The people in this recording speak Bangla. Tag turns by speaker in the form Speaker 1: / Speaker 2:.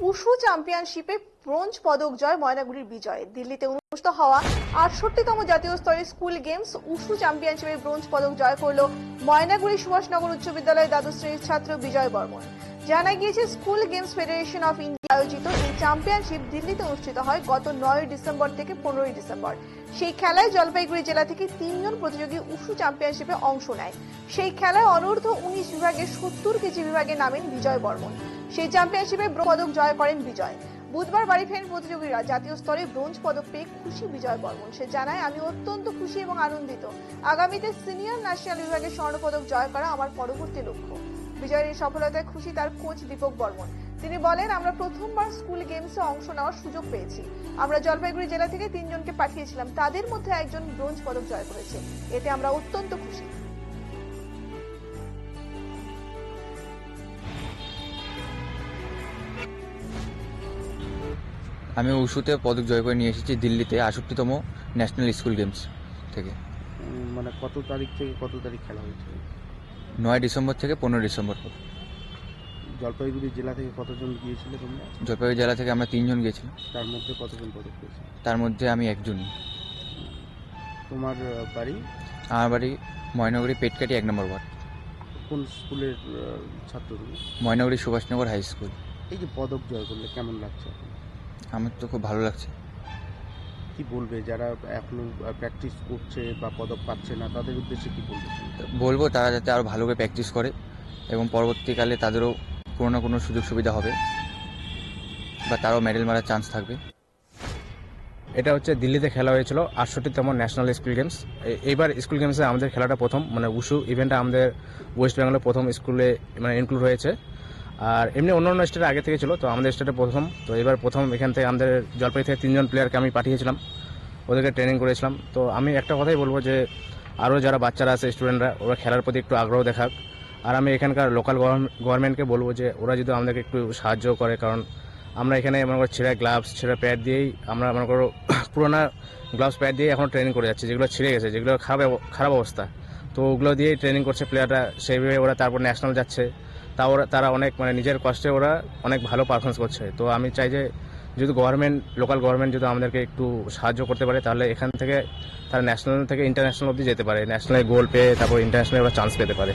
Speaker 1: উশু চ্যাম্পিয়নশিপে ব্রোঞ্জ পদক জয় ময়নাগুড়ির বিজয়। দিল্লিতে অনুষ্ঠিত হওয়া 68তম জাতীয় স্তরের স্কুল গেমস উশু চ্যাম্পিয়নশিপে ব্রোঞ্জ পদক জয় করল ময়নাগুড়ি সুভাষনগর উচ্চ বিদ্যালয়ের দ্বাদশ শ্রেণীর ছাত্র বিজয় বর্মন। জানা গিয়েছে, school games federation of India আয়োজিত এই চ্যাম্পিয়নশিপ দিল্লিতে অনুষ্ঠিত হয় গত 9 ডিসেম্বর থেকে 15 ডিসেম্বর। সেই খেলায় জলপাইগুড়ি জেলা থেকে 3 জন প্রতিযোগী উশু চ্যাম্পিয়নশিপে অংশ নেয়। সেই খেলায় অনূর্ধ্ব 19 বিভাগে 70 কেজি বিভাগে নামেন বিজয় বর্মন। সেই চ্যাম্পিয়নশিপে ব্রোঞ্জ পদক জয় করেন বিজয়। বুধবার বাড়ি ফেরেন প্রতিযোগীরা। জাতীয় স্তরে ব্রোঞ্জ পদক পেয়ে খুশি বিজয় বর্মন। সে জানায়, আমি অত্যন্ত খুশি এবং আনন্দিত। আগামীতে সিনিয়র ন্যাশনাল বিভাগে স্বর্ণপদক জয় করা আমার পরবর্তী লক্ষ্য। বিজয়ের এই সফলতায় খুশি তার কোচ দীপক বর্মন। তিনি বলেন, আমরা প্রথমবার স্কুল গেমসে অংশ নেওয়ার সুযোগ পেয়েছি। আমরা জলপাইগুড়ি জেলা থেকে 3 জনকে পাঠিয়েছিলাম, তাদের মধ্যে একজন ব্রোঞ্জ পদক জয় করেছে। এতে আমরা অত্যন্ত খুশি।
Speaker 2: আমি উশুতে পদক জয় করে নিয়ে এসেছি দিল্লিতে 68তম ন্যাশনাল স্কুল গেমস থেকে।
Speaker 3: মানে কত তারিখ থেকে কত তারিখ খেলা হয়েছিল?
Speaker 2: 9 ডিসেম্বর থেকে 15 ডিসেম্বর।
Speaker 3: জলপাইগুড়ি জেলা থেকে কতজন গিয়েছিল তোমরা?
Speaker 2: জলপাইগুড়ি জেলা থেকে আমরা 3 জন গিয়েছিলাম।
Speaker 3: তার মধ্যে কতজন পদক পেয়েছে?
Speaker 2: তার মধ্যে আমি একজনই।
Speaker 3: তোমার বাড়ি?
Speaker 2: আমার বাড়ি ময়নাগুড়ি পেটকাটি 1 নম্বর ওয়ার্ড।
Speaker 3: কোন স্কুলের ছাত্র তুমি?
Speaker 2: Mainaguri Subhashnagar high school.
Speaker 3: এই যে পদক জয় করলে কেমন লাগছে?
Speaker 2: আমার তো খুব ভালো লাগছে।
Speaker 3: কি বলবে যারা এখনো প্র্যাকটিস করছে বা পদক পাচ্ছে না, তাদের উদ্দেশ্যে কি বলবে?
Speaker 2: বলবো তারা যাতে আরও ভালো করে প্র্যাকটিস করে এবং পরবর্তীকালে তাদেরও কোনো না কোনো সুযোগ সুবিধা হবে বা তারাও মেডেল মারার চান্স থাকবে।
Speaker 4: এটা হচ্ছে দিল্লিতে খেলা হয়েছিল 68তম ন্যাশনাল স্কুল গেমস। এইবার স্কুল গেমসে আমাদের খেলাটা প্রথম, মানে উশু ইভেন্টটা আমাদের ওয়েস্ট বেঙ্গলের প্রথম স্কুলে মানে ইনক্লুড হয়েছে। আর এমনি অন্য স্টেটে আগে থেকে ছিল, তো আমাদের স্টেটে প্রথম। তো এবার প্রথম এখান থেকে আমাদের জলপাইগুড়ি থেকে 3 জন প্লেয়ারকে আমি পাঠিয়েছিলাম, ওদেরকে ট্রেনিং করেছিলাম। তো আমি একটা কথাই বলবো যে আরও যারা বাচ্চারা আছে স্টুডেন্টরা, ওরা খেলার প্রতি একটু আগ্রহ দেখাক। আর আমি এখানকার লোকাল গভর্নমেন্টকে বলবো যে ওরা যদি আমাদেরকে একটু সাহায্য করে, কারণ আমরা এখানে মনে করো ছেঁড়া গ্লাভস ছেঁড়া প্যাড দিয়েই আমরা মনে করো পুরোনো গ্লাভস প্যাড দিয়ে এখন ট্রেনিং করে যাচ্ছি, যেগুলো ছিঁড়ে গেছে, যেগুলো খারাপ অবস্থা। তো ওগুলো দিয়েই ট্রেনিং করছে প্লেয়াররা, সেইভাবে ওরা তারপর ন্যাশনাল যাচ্ছে। তারা অনেক মানে নিজের কষ্টে ওরা অনেক ভালো পারফরমেন্স করছে। তো আমি চাই যে যদি লোকাল গভর্নমেন্ট যদি আমাদেরকে একটু সাহায্য করতে পারে, তাহলে এখান থেকে তারা ন্যাশনাল থেকে ইন্টারন্যাশনাল অবধি যেতে পারে, ন্যাশনালে গোল পেয়ে তারপর ইন্টারন্যাশনালে ওরা চান্স পেতে পারে।